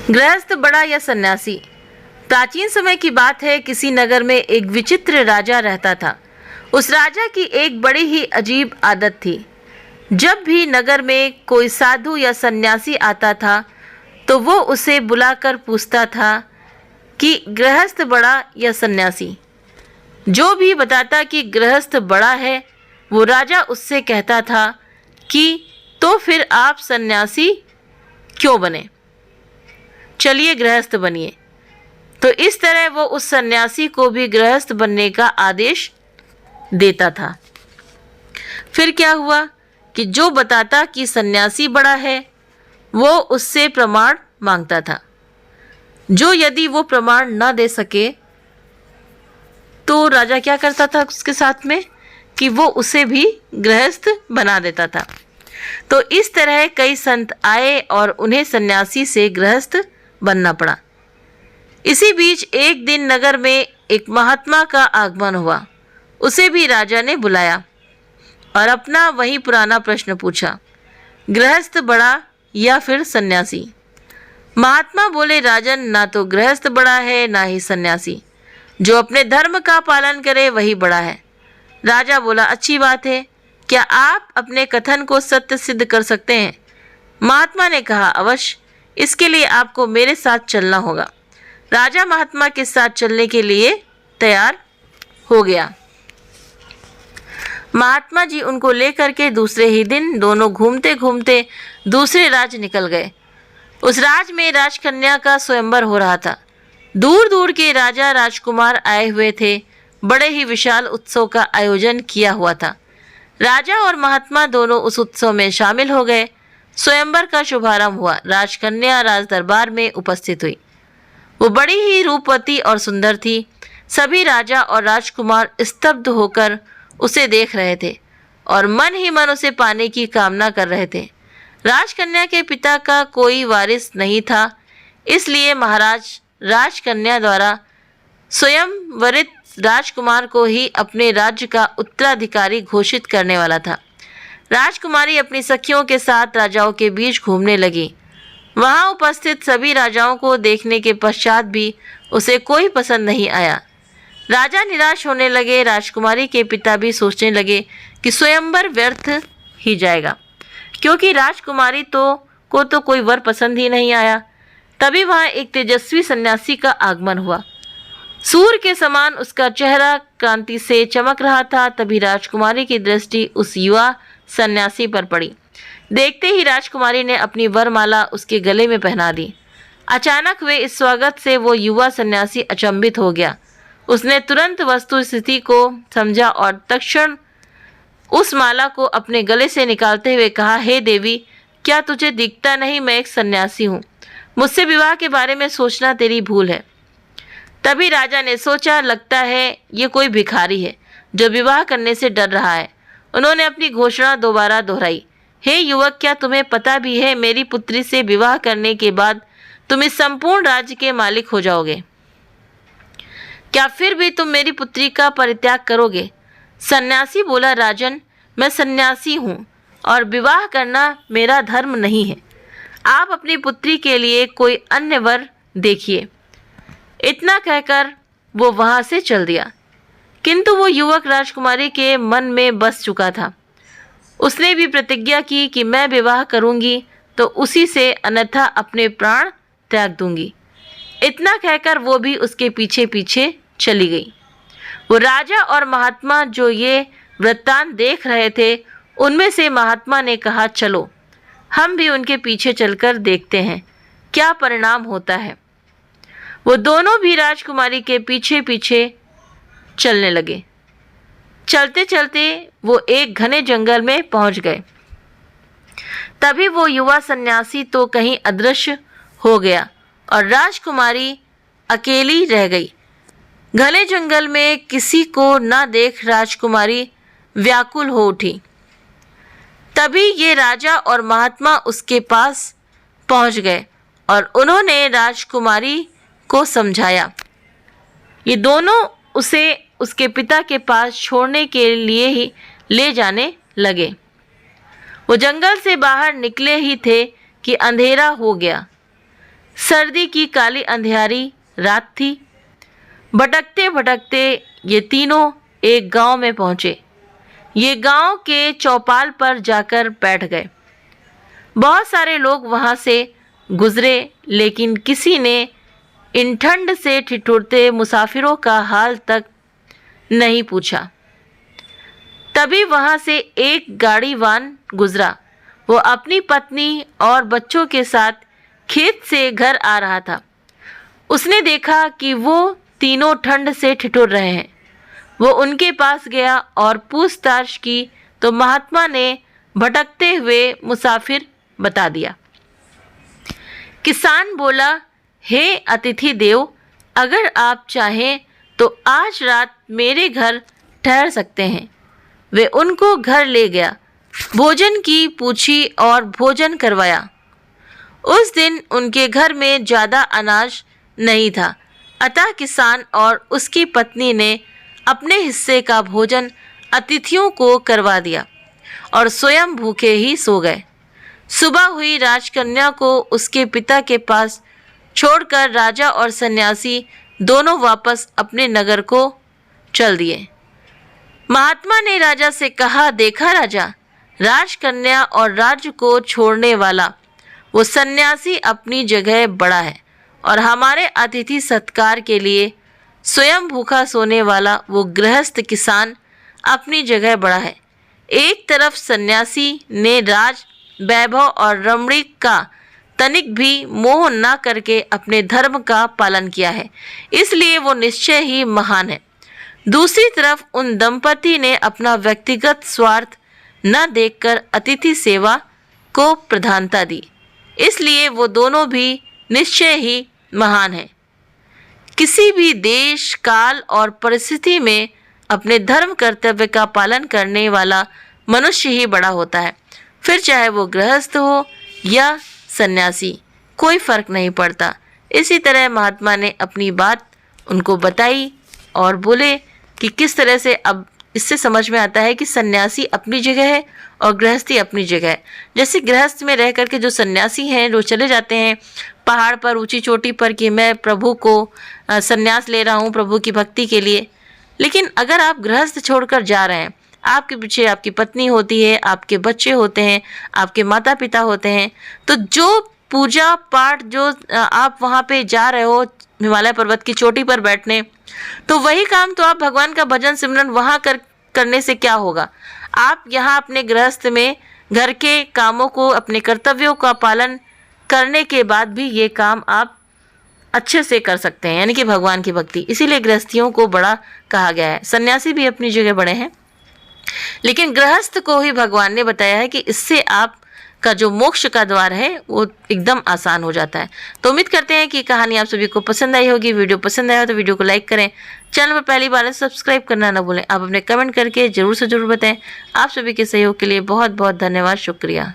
गृहस्थ बड़ा या सन्यासी। प्राचीन समय की बात है। किसी नगर में एक विचित्र राजा रहता था। उस राजा की एक बड़ी ही अजीब आदत थी। जब भी नगर में कोई साधु या सन्यासी आता था तो वो उसे बुलाकर पूछता था कि गृहस्थ बड़ा या सन्यासी। जो भी बताता कि गृहस्थ बड़ा है वो राजा उससे कहता था कि तो फिर आप सन्यासी क्यों बने, चलिए गृहस्थ बनिए। तो इस तरह वो उस सन्यासी को भी गृहस्थ बनने का आदेश देता था। फिर क्या हुआ कि जो बताता कि सन्यासी बड़ा है वो उससे प्रमाण मांगता था। जो यदि वो प्रमाण न दे सके तो राजा क्या करता था उसके साथ में कि वो उसे भी गृहस्थ बना देता था। तो इस तरह कई संत आए और उन्हें सन्यासी से गृहस्थ बनना पड़ा। इसी बीच एक दिन नगर में एक महात्मा का आगमन हुआ। उसे भी राजा ने बुलाया और अपना वही पुराना प्रश्न पूछा, गृहस्थ बड़ा या फिर सन्यासी। महात्मा बोले, राजन, ना तो गृहस्थ बड़ा है ना ही सन्यासी। जो अपने धर्म का पालन करे वही बड़ा है। राजा बोला, अच्छी बात है, क्या आप अपने कथन को सत्य सिद्ध कर सकते हैं? महात्मा ने कहा, अवश्य, इसके लिए आपको मेरे साथ चलना होगा। राजा महात्मा के साथ चलने के लिए तैयार हो गया। महात्मा जी उनको लेकर के दूसरे ही दिन दोनों घूमते घूमते दूसरे राज्य निकल गए। उस राज्य में राजकन्या का स्वयंवर हो रहा था। दूर दूर के राजा राजकुमार आए हुए थे। बड़े ही विशाल उत्सव का आयोजन किया हुआ था। राजा और महात्मा दोनों उस उत्सव में शामिल हो गए। स्वयंवर का शुभारंभ हुआ। राजकन्या राज दरबार में उपस्थित हुई। वो बड़ी ही रूपवती और सुंदर थी। सभी राजा और राजकुमार स्तब्ध होकर उसे देख रहे थे और मन ही मन उसे पाने की कामना कर रहे थे। राजकन्या के पिता का कोई वारिस नहीं था, इसलिए महाराज राजकन्या द्वारा स्वयं वरित राजकुमार को ही अपने राज्य का उत्तराधिकारी घोषित करने वाला था। राजकुमारी अपनी सखियों के साथ राजाओं के बीच घूमने लगी। वहां उपस्थित सभी राजाओं को देखने के पश्चात भी उसे कोई पसंद नहीं आया। राजा निराश होने लगे। राजकुमारी के पिता भी सोचने लगे कि स्वयंवर व्यर्थ ही जाएगा, क्योंकि राजकुमारी को कोई वर पसंद ही नहीं आया। तभी वहां एक तेजस्वी सन्यासी का आगमन हुआ। सूर्य के समान उसका चेहरा कांति से चमक रहा था। तभी राजकुमारी की दृष्टि उस युवा सन्यासी पर पड़ी। देखते ही राजकुमारी ने अपनी वरमाला उसके गले में पहना दी। अचानक वे इस स्वागत से वो युवा सन्यासी अचंभित हो गया। उसने तुरंत वस्तु स्थिति को समझा और तत्क्षण उस माला को अपने गले से निकालते हुए कहा, हे देवी, क्या तुझे दिखता नहीं मैं एक सन्यासी हूँ? मुझसे विवाह के बारे में सोचना तेरी भूल है। तभी राजा ने सोचा, लगता है ये कोई भिखारी है जो विवाह करने से डर रहा है। उन्होंने अपनी घोषणा दोबारा दोहराई, हे युवक, क्या तुम्हें पता भी है मेरी पुत्री से विवाह करने के बाद तुम इस संपूर्ण राज्य के मालिक हो जाओगे? क्या फिर भी तुम मेरी पुत्री का परित्याग करोगे? सन्यासी बोला, राजन, मैं सन्यासी हूँ और विवाह करना मेरा धर्म नहीं है। आप अपनी पुत्री के लिए कोई अन्य वर देखिए। इतना कहकर वो वहां से चल दिया। किंतु वो युवक राजकुमारी के मन में बस चुका था। उसने भी प्रतिज्ञा की कि मैं विवाह करूंगी तो उसी से, अन्यथा अपने प्राण त्याग दूंगी। इतना कहकर वो भी उसके पीछे पीछे चली गई। वो राजा और महात्मा जो ये वृत्तांत देख रहे थे, उनमें से महात्मा ने कहा, चलो हम भी उनके पीछे चलकर देखते हैं क्या परिणाम होता है। वो दोनों भी राजकुमारी के पीछे पीछे चलने लगे। चलते चलते वो एक घने जंगल में पहुंच गए। तभी वो युवा सन्यासी तो कहीं अदृश्य हो गया और राजकुमारी अकेली रह गई। घने जंगल में किसी को न देख राजकुमारी व्याकुल हो उठी। तभी ये राजा और महात्मा उसके पास पहुंच गए और उन्होंने राजकुमारी को समझाया। ये दोनों उसे उसके पिता के पास छोड़ने के लिए ही ले जाने लगे। वो जंगल से बाहर निकले ही थे कि अंधेरा हो गया। सर्दी की काली अंधियारी रात थी। भटकते भटकते ये तीनों एक गांव में पहुंचे। ये गांव के चौपाल पर जाकर बैठ गए। बहुत सारे लोग वहां से गुजरे, लेकिन किसी ने इन ठंड से ठिठुरते मुसाफिरों का हाल तक नहीं पूछा। तभी वहां से एक गाड़ीवान गुजरा। वो अपनी पत्नी और बच्चों के साथ खेत से घर आ रहा था। उसने देखा कि वो तीनों ठंड से ठिठुर रहे हैं। वो उनके पास गया और पूछताछ की तो महात्मा ने भटकते हुए मुसाफिर बता दिया। किसान बोला, हे अतिथि देव, अगर आप चाहें तो आज रात मेरे घर ठहर सकते हैं। वे उनको घर ले गया, भोजन की पूछी और भोजन करवाया। उस दिन उनके घर में ज़्यादा अनाज नहीं था, अतः किसान और उसकी पत्नी ने अपने हिस्से का भोजन अतिथियों को करवा दिया और स्वयं भूखे ही सो गए। सुबह हुई, राजकन्या को उसके पिता के पास छोड़कर राजा और सन्यासी दोनों वापस अपने नगर को चल दिए। महात्मा ने राजा से कहा, देखा राजा, राजकन्या और राज्य को छोड़ने वाला वो सन्यासी अपनी जगह बड़ा है और हमारे अतिथि सत्कार के लिए स्वयं भूखा सोने वाला वो गृहस्थ किसान अपनी जगह बड़ा है। एक तरफ सन्यासी ने राज वैभव और रमणीक का तनिक भी मोह न करके अपने धर्म का पालन किया है, इसलिए वो निश्चय ही महान है। दूसरी तरफ उन दंपति ने अपना व्यक्तिगत स्वार्थ न देखकर अतिथि सेवा को प्रधानता दी, इसलिए वो दोनों भी निश्चय ही महान हैं। किसी भी देश, काल और परिस्थिति में अपने धर्म कर्तव्य का पालन करने वाला मनुष्य ही बड़ा होता है। फिर चाहे वो गृहस्थ हो या सन्यासी, कोई फर्क नहीं पड़ता। इसी तरह महात्मा ने अपनी बात उनको बताई और बोले कि किस तरह से अब इससे समझ में आता है कि सन्यासी अपनी जगह है और गृहस्थी अपनी जगह है। जैसे गृहस्थ में रह करके जो सन्यासी हैं, जो चले जाते हैं पहाड़ पर, ऊंची चोटी पर, कि मैं प्रभु को सन्यास ले रहा हूँ प्रभु की भक्ति के लिए। लेकिन अगर आप गृहस्थ छोड़कर जा रहे हैं, आपके पीछे आपकी पत्नी होती है, आपके बच्चे होते हैं, आपके माता पिता होते हैं, तो जो पूजा पाठ जो आप वहाँ पे जा रहे हो हिमालय पर्वत की चोटी पर बैठने, तो वही काम तो आप भगवान का भजन सिमरन वहाँ करने से क्या होगा। आप यहाँ अपने गृहस्थ में घर के कामों को, अपने कर्तव्यों का पालन करने के बाद भी ये काम आप अच्छे से कर सकते हैं, यानी कि भगवान की भक्ति। इसीलिए गृहस्थियों को बड़ा कहा गया है। सन्यासी भी अपनी जगह बड़े हैं, लेकिन गृहस्थ को ही भगवान ने बताया है कि इससे आप का जो मोक्ष का द्वार है वो एकदम आसान हो जाता है। तो उम्मीद करते हैं कि कहानी आप सभी को पसंद आई होगी। वीडियो पसंद आया हो तो वीडियो को लाइक करें, चैनल पर पहली बार है सब्सक्राइब करना ना भूलें। आप अपने कमेंट करके जरूर से जरूर बताएं। आप सभी के सहयोग के लिए बहुत बहुत धन्यवाद, शुक्रिया।